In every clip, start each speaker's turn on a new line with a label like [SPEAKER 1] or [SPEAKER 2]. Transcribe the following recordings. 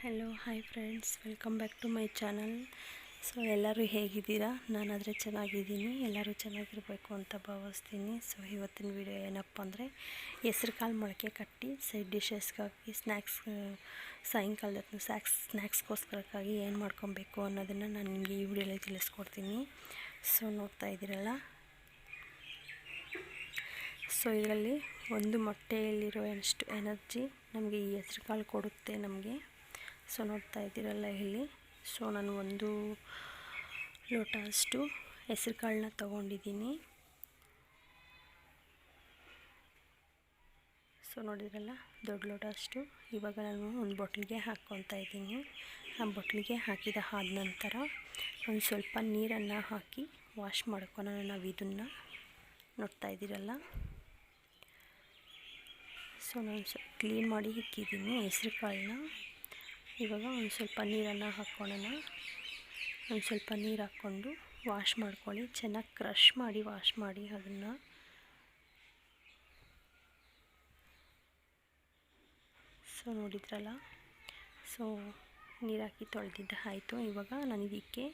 [SPEAKER 1] Hello hi friends, welcome back to my channel. So ಎಲ್ಲರೂ ಹೇಗಿದ್ದೀರಾ? ನಾನಾದರೆ ಚೆನ್ನಾಗಿದ್ದೀನಿ. ಎಲ್ಲರೂ ಚೆನ್ನಾಗಿರಬೇಕು ಅಂತ ಭಾವಿಸ್ತೀನಿ. ಸೊ ಇವತ್ತಿನ ವಿಡಿಯೋ ಏನಪ್ಪ ಅಂದರೆ, ಹೆಸ್ರು ಕಾಳು ಮೊಳಕೆ ಕಟ್ಟಿ ಸೈಡ್ ಡಿಶಸ್ಗಾಗಿ ಸಾಯಂಕಾಲದ ಸ್ನ್ಯಾಕ್ಸ್ಗೋಸ್ಕರಕ್ಕಾಗಿ ಏನು ಮಾಡ್ಕೊಬೇಕು ಅನ್ನೋದನ್ನು ನಾನು ನಿಮಗೆ ಈ ವಿಡಿಯೋಲಿ ತಿಳಿಸ್ಕೊಡ್ತೀನಿ. ಸೊ ನೋಡ್ತಾ ಇದ್ದೀರಲ್ಲ, ಸೊ ಇದರಲ್ಲಿ ಒಂದು ಮೊಟ್ಟೆಯಲ್ಲಿರೋ ಅಷ್ಟು ಎನರ್ಜಿ ನಮಗೆ ಈ ಹೆಸ್ರು ಕಾಳು ಕೊಡುತ್ತೆ ನಮಗೆ. ಸೊ ನೋಡ್ತಾ ಇದ್ದೀರಲ್ಲ ಇಲ್ಲಿ. ಸೊ ನಾನು 1 ಲೋಟ ಅಷ್ಟು ಹೆಸ್ರು ಕಾಳನ್ನ ತೊಗೊಂಡಿದ್ದೀನಿ. ಸೊ ನೋಡಿದ್ರಲ್ಲ, ದೊಡ್ಡ ಲೋಟ ಅಷ್ಟು. ಇವಾಗ ನಾನು ಒಂದು ಬಾಟ್ಲಿಗೆ ಹಾಕ್ಕೊತಾ ಇದ್ದೀನಿ. ಆ ಬಾಟ್ಲಿಗೆ ಹಾಕಿದ ಆದ ನಂತರ ಒಂದು ಸ್ವಲ್ಪ ನೀರನ್ನು ಹಾಕಿ ವಾಶ್ ಮಾಡ್ಕೊಳ್ಳೋಣ ನಾವು ಇದನ್ನು. ನೋಡ್ತಾ ಇದ್ದೀರಲ್ಲ, ಸೊ ನಾನು ಕ್ಲೀನ್ ಮಾಡಿ ಇಕ್ಕಿದ್ದೀನಿ ಹೆಸ್ರು ಕಾಳನ್ನ. ಇವಾಗ ಒಂದು ಸ್ವಲ್ಪ ನೀರನ್ನು ಹಾಕ್ಕೊಳ್ಳೋಣ. ಒಂದು ಸ್ವಲ್ಪ ನೀರು ಹಾಕ್ಕೊಂಡು ವಾಶ್ ಮಾಡ್ಕೊಳ್ಳಿ. ಚೆನ್ನಾಗಿ ಕ್ರಷ್ ಮಾಡಿ ವಾಶ್ ಮಾಡಿ ಅದನ್ನು. ಸೊ ನೋಡಿದ್ರಲ್ಲ, ಸೊ ನೀರು ಹಾಕಿ ತೊಳೆದಿದ್ದ ಆಯಿತು. ಇವಾಗ ನಾನು ಇದಕ್ಕೆ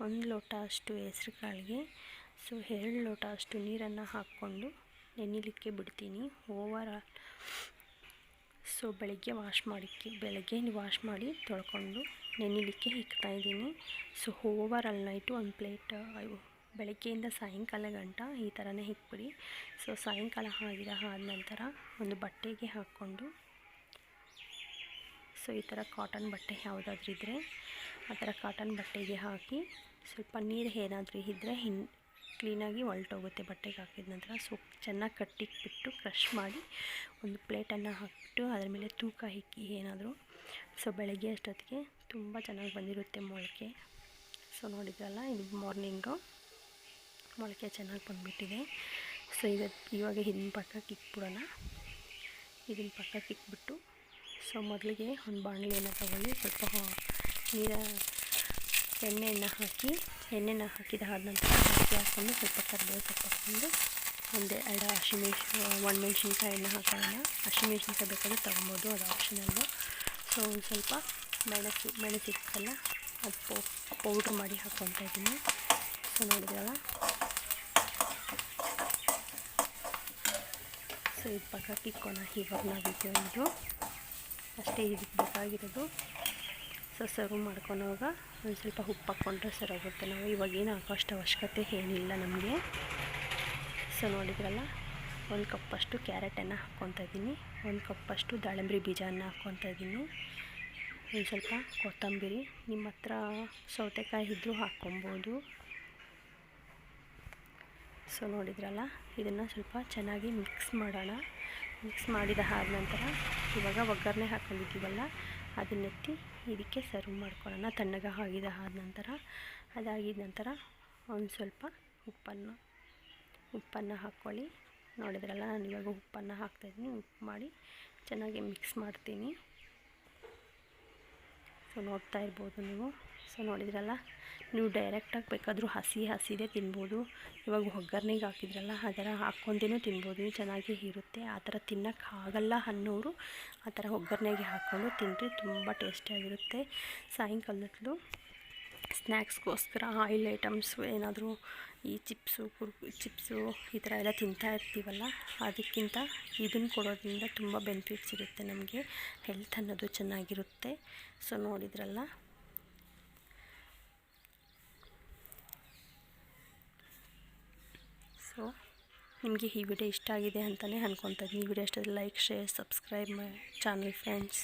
[SPEAKER 1] 1 ಲೋಟ ಅಷ್ಟು ಹೆಸ್ರು ಕಾಳಿಗೆ 2 ಲೋಟ ಅಷ್ಟು ನೀರನ್ನು ಹಾಕ್ಕೊಂಡು ನೆನೆಯಲಿಕ್ಕೆ ಬಿಡ್ತೀನಿ. ಸೊ ಬೆಳಗ್ಗೆ ವಾಶ್ ಮಾಡಿ ತೊಳ್ಕೊಂಡು ನೆನೆಯಲಿಕ್ಕೆ ಇಕ್ತಾಯಿದ್ದೀನಿ. ಸೊ ಓವರ್ ನೈಟು ಒಂದು ಪ್ಲೇಟ್ ಬೆಳಗ್ಗೆಯಿಂದ ಸಾಯಂಕಾಲ ಗಂಟ ಈ ಥರನೇ ಇಕ್ಬಿಡಿ. ಸೊ ಸಾಯಂಕಾಲ ಆದ ನಂತರ ಒಂದು ಬಟ್ಟೆಗೆ ಹಾಕ್ಕೊಂಡು, ಸೊ ಈ ಥರ ಕಾಟನ್ ಬಟ್ಟೆ ಯಾವುದಾದ್ರೂ ಇದ್ದರೆ ಆ ಥರ ಕಾಟನ್ ಬಟ್ಟೆಗೆ ಹಾಕಿ ಸ್ವಲ್ಪ ನೀರು ಏನಾದರೂ ಇದ್ದರೆ ಕ್ಲೀನಾಗಿ ಹೊರಟೋಗುತ್ತೆ ಬಟ್ಟೆಗೆ ಹಾಕಿದ ನಂತರ. ಸೊ ಚೆನ್ನಾಗಿ ಕಟ್ಟಿಕ್ಬಿಟ್ಟು ಕ್ರಷ್ ಮಾಡಿ ಒಂದು ಪ್ಲೇಟನ್ನು ಹಾಕಿಬಿಟ್ಟು ಅದ್ರ ಮೇಲೆ ತೂಕ ಇಕ್ಕಿ ಏನಾದರೂ. ಸೊ ಬೆಳಗ್ಗೆ ಅಷ್ಟೊತ್ತಿಗೆ ತುಂಬ ಚೆನ್ನಾಗಿ ಬಂದಿರುತ್ತೆ ಮೊಳಕೆ. ಸೊ ನೋಡಿದ್ರಲ್ಲ, ಇದು ಮಾರ್ನಿಂಗು ಮೊಳಕೆ ಚೆನ್ನಾಗಿ ಬಂದುಬಿಟ್ಟಿದೆ. ಸೊ ಇವಾಗ ಇದನ್ನ ಪಕ್ಕಕ್ಕೆ ಇಕ್ಬಿಡೋಣ. ಇದನ್ನ ಪಕ್ಕಕ್ಕೆ ಇಕ್ಬಿಟ್ಟು, ಸೊ ಮೊದಲಿಗೆ ಒಂದು ಬಾಣಲೆಯನ್ನು ತಗೊಳ್ಳಿ. ಸ್ವಲ್ಪ ಎಣ್ಣೆಯನ್ನು ಹಾಕಿದ ಆದ ನಂತರ ಹಾಕ್ಕೊಂಡು ಸ್ವಲ್ಪ ಕರಿಬೇವು ಸೊಪ್ಪು ಹಾಕ್ಕೊಂಡು 1 ಮೆಣಸಿನ್ಕಾಯನ್ನು ಹಾಕೋಣ. ಹಸಿಮೆಣ್ಸಿನ್ಕಾಯಿ ಬೇಕಾದ್ರೆ ತೊಗೊಬೋದು, ಅದು ಆಪ್ಷನಲ್ಲು. ಸೊ ಒಂದು ಸ್ವಲ್ಪ ಮೆಣಸಿಕ್ಕಲ್ಲ, ಅದು ಪೌಡ್ರ್ ಮಾಡಿ ಹಾಕ್ಕೊತಾ ಇದ್ದೀನಿ. ಸೊ ನೋಡಿದ್ರಲ್ಲ, ಸೊ ಇದು ಪಕ್ಕಕ್ಕೆ ಇಕ್ಕೋಣ. ಇವಾಗ ನಾವು ಅಷ್ಟೇ ಇದಕ್ಕೆ ಬೇಕಾಗಿರೋದು. ಸೊ ಸರ್ವ್ ಮಾಡ್ಕೊಂಡಾಗ ಒಂದು ಸ್ವಲ್ಪ ಉಪ್ಪು ಹಾಕ್ಕೊಂಡ್ರೆ ಸರಿಯಾಗುತ್ತೆ. ನಾವು ಇವಾಗ ಏನು ಹಾಕೋಷ್ಟು ಅವಶ್ಯಕತೆ ಏನಿಲ್ಲ ನಮಗೆ. ಸೊ ನೋಡಿದ್ರಲ್ಲ, 1 ಕಪ್ಪಷ್ಟು ಕ್ಯಾರೆಟನ್ನು ಹಾಕ್ಕೊತಾ ಇದ್ದೀನಿ. 1 ಕಪ್ಪಷ್ಟು ದಾಳಿಂಬೆ ಬೀಜವನ್ನು ಹಾಕ್ಕೊತಾ ಇದ್ದೀನಿ. ಒಂದು ಸ್ವಲ್ಪ ಕೊತ್ತಂಬರಿ, ನಿಮ್ಮ ಹತ್ರ ಸೌತೆಕಾಯಿ ಇದ್ದರೂ ಹಾಕ್ಕೊಬೋದು. ಸೊ ನೋಡಿದ್ರಲ್ಲ, ಇದನ್ನು ಸ್ವಲ್ಪ ಚೆನ್ನಾಗಿ ಮಿಕ್ಸ್ ಮಾಡೋಣ. ಮಿಕ್ಸ್ ಮಾಡಿದ ಆದ ನಂತರ ಇವಾಗ ಒಗ್ಗರಣೆ ಹಾಕ್ಕೊಂಡಿದ್ದೀವಲ್ಲ, ಅದನ್ನೆತ್ತಿ ಇದಕ್ಕೆ ಸರ್ವ್ ಮಾಡ್ಕೊಳ್ಳೋಣ. ತಣ್ಣಗೆ ಆದ ನಂತರ ಅದಾಗಿದ ನಂತರ ಒಂದು ಸ್ವಲ್ಪ ಉಪ್ಪನ್ನು ಹಾಕ್ಕೊಳ್ಳಿ. ನೋಡಿದ್ರಲ್ಲ, ನಾನು ಇವಾಗ ಉಪ್ಪನ್ನು ಹಾಕ್ತಾಯಿದ್ದೀನಿ. ಉಪ್ಪು ಮಾಡಿ ಚೆನ್ನಾಗಿ ಮಿಕ್ಸ್ ಮಾಡ್ತೀನಿ. ಸೊ ನೋಡ್ತಾ ಇರ್ಬೋದು ನೀವು. ಸೊ ನೋಡಿದ್ರಲ್ಲ, ನೀವು ಡೈರೆಕ್ಟಾಗಿ ಬೇಕಾದರೂ ಹಸಿದೇ ತಿನ್ಬೋದು. ಇವಾಗ ಒಗ್ಗರಣೆಗೆ ಹಾಕಿದ್ರಲ್ಲ, ಆ ಥರ ಹಾಕ್ಕೊಂಡೇನೂ ತಿನ್ಬೋದು, ಚೆನ್ನಾಗಿ ಇರುತ್ತೆ. ಆ ಥರ ತಿನ್ನೋಕ್ಕಾಗಲ್ಲ ಅನ್ನೋರು ಆ ಥರ ಒಗ್ಗರಣೆಗೆ ಹಾಕ್ಕೊಂಡು ತಿನ್ನಿರಿ, ತುಂಬ ಟೇಸ್ಟಿಯಾಗಿರುತ್ತೆ. ಸಾಯಂಕಾಲದಲ್ಲೂ ಸ್ನ್ಯಾಕ್ಸ್ಗೋಸ್ಕರ ಆಯಿಲ್ ಐಟಮ್ಸು ಏನಾದರೂ ಈ ಚಿಪ್ಸು ಈ ಥರ ಎಲ್ಲ ತಿಂತಾ ಇರ್ತೀವಲ್ಲ, ಅದಕ್ಕಿಂತ ಇದನ್ನು ಕೊಡೋದ್ರಿಂದ ತುಂಬ ಬೆನಿಫಿಟ್ಸ್ ಇರುತ್ತೆ ನಮಗೆ. ಹೆಲ್ತ್ ಅನ್ನೋದು ಚೆನ್ನಾಗಿರುತ್ತೆ. ಸೊ ನೋಡಿದ್ರಲ್ಲ, ಸೊ ನಿಮಗೆ ಈ ವಿಡಿಯೋ ಇಷ್ಟ ಆಗಿದೆ ಅಂತಲೇ ಅಂದ್ಕೊತಾ ಇದ್ದೀನಿ. ಈ ವಿಡಿಯೋ ಇಷ್ಟ like, share, subscribe my channel friends.